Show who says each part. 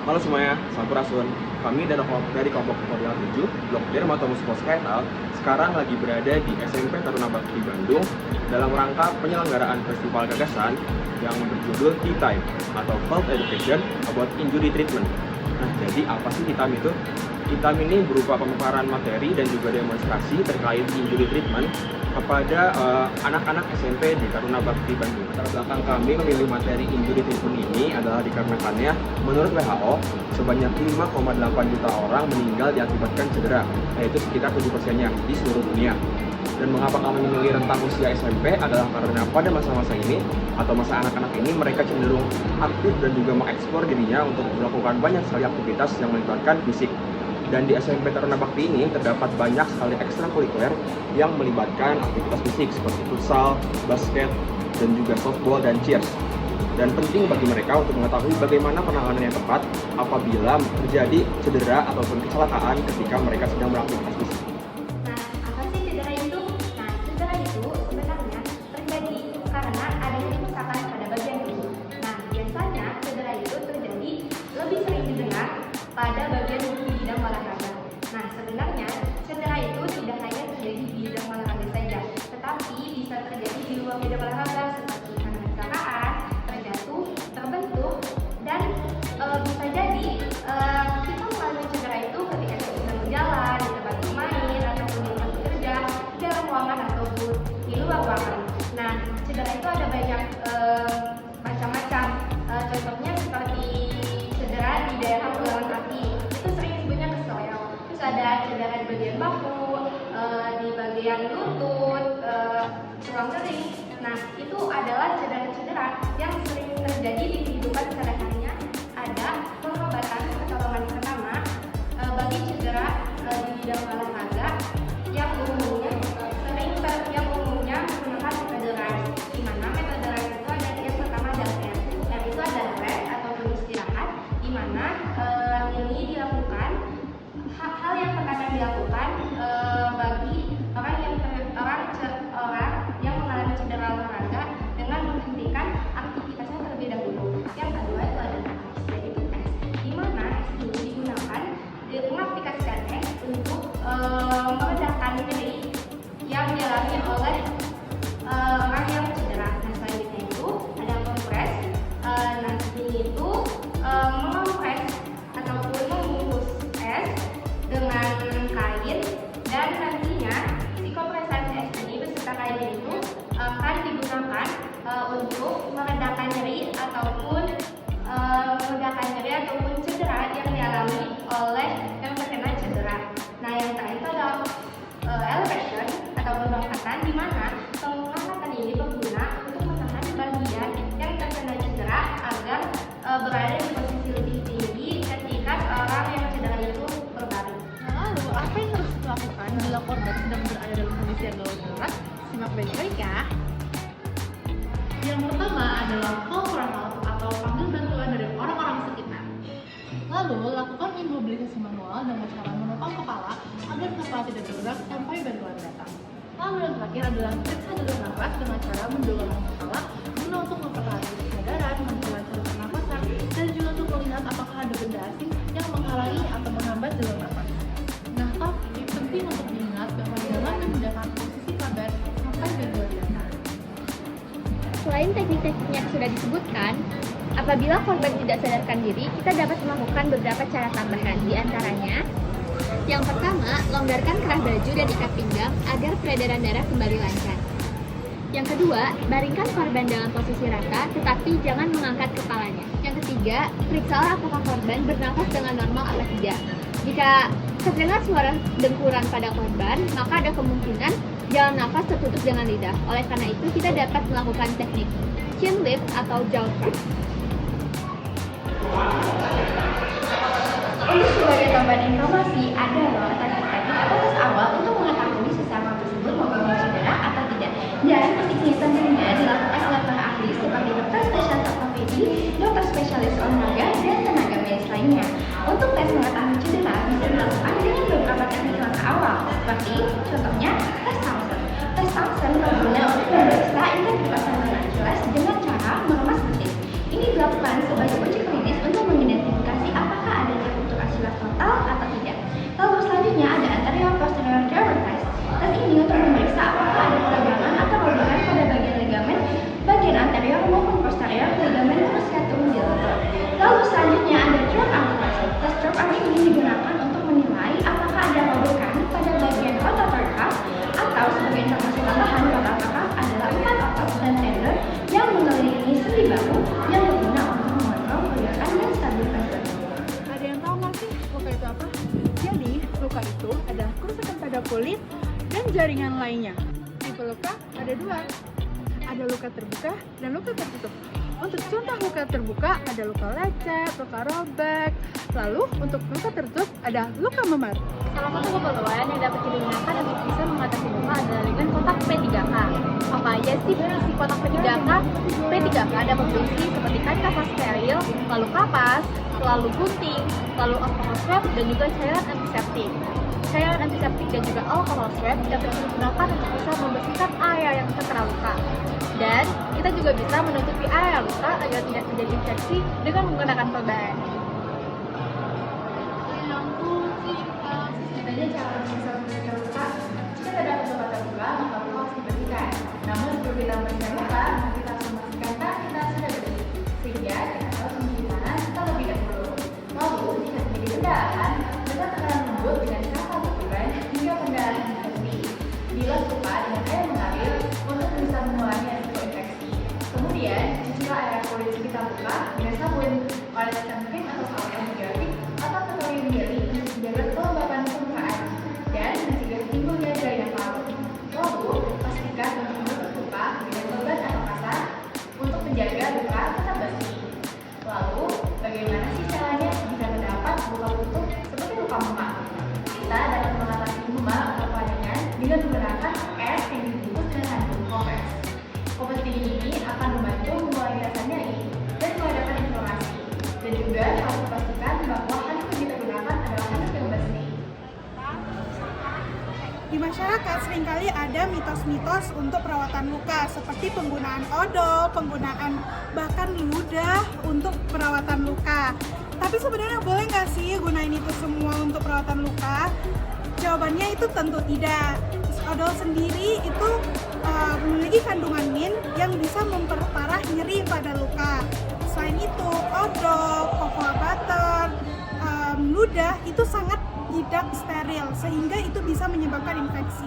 Speaker 1: Halo semuanya, Sampurasun. Kami dari kelompok Model 7, Blok D Matamus Poskaital, sekarang lagi berada di SMP Taruna Bakti Bandung dalam rangka penyelenggaraan festival gagasan yang berjudul Tea Time atau Health Education About Injury Treatment. Nah, jadi apa sih Tea Time itu? Tea Time ini berupa pemaparan materi dan juga demonstrasi terkait injury treatment kepada anak-anak SMP di Taruna Bakti Bandung. Latar belakang kami memilih materi injury treatment ini adalah dikarenakannya menurut WHO sebanyak 5,8 juta orang meninggal diakibatkan cedera, yaitu sekitar 7%-nya di seluruh dunia. Dan mengapa kami memilih rentang usia SMP adalah karena pada masa-masa ini atau masa anak-anak ini mereka cenderung aktif dan juga mengeksplor dirinya untuk melakukan banyak sekali aktivitas yang melibatkan fisik. Dan di SMP Taruna Bakti ini terdapat banyak sekali ekstrakurikuler yang melibatkan aktivitas fisik seperti futsal, basket, dan juga softball dan cheers. Dan penting bagi mereka untuk mengetahui bagaimana penanganan yang tepat apabila terjadi cedera ataupun kecelakaan ketika mereka sedang beraktivitas fisik.
Speaker 2: Nah, apa sih cedera itu? Nah, cedera itu sebenarnya terjadi karena adanya kerusakan pada bagian tubuh. Nah, biasanya cedera itu terjadi lebih sering didengar pada bagian tubuh di bidang olahraga. Nah, sebenarnya cedera itu tidak hanya terjadi di bidang olahraga saja, tetapi bisa terjadi di luar bidang olahraga seperti karena kecelakaan, terjatuh, terbentuk, dan bisa jadi kita mengalami cedera itu ketika kita sedang berjalan di tempat bermain ataupun di tempat bekerja, di dalam ruangan ataupun di luar ruangan. Nah, cedera itu ada banyak macam-macam. Contohnya seperti cedera di daerah pergelangan kaki, itu sering disebutnya keseleo. Terus ada cedera di bagian bahu, di bagian lutut, tulang kering. Nah, itu adalah cedera-cedera yang sering terjadi di kehidupan sehari-harinya. Ada pengobatan pertolongan pertama bagi cedera di bidang olahraga yang umumnya menggunakan metode RAS. Di mana metode RAS itu ada yang pertama adalah R. R itu adalah rest ataupun istirahat, di mana ini dilakukan hal yang pertama dilakukan bagi orang yang mengalami cedera olahraga dengan menghentikan aktivitasnya terlebih dahulu. Yang kedua itu adalah yaitu S, di mana S ini digunakan mengaplikasikan S untuk meredakan nyeri yang dialami oleh orang yang cedera. Nah, selanjutnya itu ada kompres. Nah, ini itu mengompres ataupun membungkus es dengan kain, dan nantinya si kompresan es ini beserta kainnya itu akan digunakan untuk meredakan nyeri ataupun cedera yang dialami oleh yang terkena cedera. Nah, yang terakhir itu adalah elevation atau pengangkatan, di mana pengangkatan ini berguna untuk menahan bagian yang terkena cedera agar berada di posisi lebih tinggi ketika orang yang cedera itu berbaring.
Speaker 3: Nah, lalu apa yang harus dilakukan bila korban sedang berada dalam kondisi yang gawat darurat? Simak baik-baik ya. Yang pertama adalah call for help atau panggil bantuan dari orang-orang sekitar. Lalu lakukan imobilisasi manual dengan cara menopang kepala agar kepala tidak bergerak sampai bantuan datang. Lalu yang terakhir adalah periksa jalur nafas dengan cara mendorong kepala guna untuk memperhatikan kesadaran, memperlancar pernapasan, dan juga untuk melihat apakah ada benda asing yang menghalangi atau menghambat jalur nafas. Nah, tapi penting untuk diingat bahwa jangan memindahkan posisi korban sampai bantuan datang.
Speaker 4: Selain teknik-teknik yang sudah disebutkan, apabila korban tidak sadarkan diri, kita dapat melakukan beberapa cara tambahan. Di antaranya, yang pertama, longgarkan kerah baju dan ikat pinggang agar peredaran darah kembali lancar. Yang kedua, baringkan korban dalam posisi rata, tetapi jangan mengangkat kepalanya. Yang ketiga, periksalah apakah korban bernafas dengan normal atau tidak. Jika terdengar suara dengkuran pada korban, maka ada kemungkinan jalan nafas tertutup dengan lidah. Oleh karena itu, kita dapat melakukan teknik chin lift atau jaw thrust.
Speaker 2: Untuk sebagai tambahan informasi, ada loh teknik-teknik atau tes awal untuk mengetahui seseorang tersebut mempunyai cedera atau tidak. Dan tes ini tentunya dilakukan oleh para ahli seperti dokter spesialis ortopedi, dokter spesialis olahraga, dan tenaga medis lainnya. Untuk tes mengetahui cedera bisa dilakukan dengan beberapa teknik langkah awal, seperti contohnya tes Thompson. Tes Thompson berguna untuk memeriksa integritas saluran Achilles dengan cara mengemas betis. Ini dilakukan sebagai uji klinis untuk mengidentifikasi apakah
Speaker 3: ada dua. Ada luka terbuka dan luka tertutup. Untuk contoh luka terbuka ada luka lecet, luka robek. Lalu untuk luka tertutup ada luka memar.
Speaker 4: Salah satu keperluan yang dapat digunakan untuk bisa mengatasi luka adalah dengan kotak P3K. Apa aja sih isi kotak P3K? P3K dapat berisi seperti kain kapas steril, lalu kapas, lalu gunting, lalu alkohol swab, dan juga cairan antiseptik. Cairan antiseptik dan juga alkohol swab dapat digunakan untuk bisa membersihkan area yang terkena luka. Dan kita juga bisa menutupi area luka agar tidak terjadi infeksi dengan menggunakan perban.
Speaker 2: Sebenarnya cara bisa membersihkan luka, jika terdapat luka terbuka, maka luka harus dibersihkan. Namun sebelum kita membersihkan luka, kita harus memastikan tangan kita sudah bersih, sehingga kita harus mencuci tangan terlebih dahulu. Lalu, jika terjadi pendarahan, dengan tekanan lembut dengan cara berkurang hingga pendarahan infeksi. Bilas luka dengan air mengalir untuk bisa mengurangi risiko infeksi. Kemudian, cucilah area kulit sekitar luka dengan sabun, oleskan krim atau alat antibiyotik atau petroleum jelly untuk menjaga kelembapan permukaan dan mencegah timbulnya jaringan parut. Lalu, pastikan untuk menutup luka dengan perban atau kasar untuk menjaga luka tetap bersih. Lalu, bagaimana sih caranya jika terdapat luka tutup seperti luka memar? Kita dapat mengatasi memar atau padanan dengan menggunakan es yang dibungkus dengan handuk kompres. Kompres dingin ini akan membantu mengurangi rasa nyeri dan meredakan inflamasi. Dan juga harus dipastikan bahwa handuk yang kita gunakan adalah handuk yang bersih.
Speaker 5: Di masyarakat seringkali ada mitos-mitos untuk perawatan luka seperti penggunaan odol, penggunaan bahkan ludah untuk perawatan luka. Tapi sebenarnya boleh nggak sih gunain itu semua untuk perawatan luka? Jawabannya itu tentu tidak. Odol sendiri itu memiliki kandungan min yang bisa memperparah nyeri pada luka. Selain itu, odol, cocoa butter, ludah itu sangat tidak steril sehingga itu bisa menyebabkan infeksi.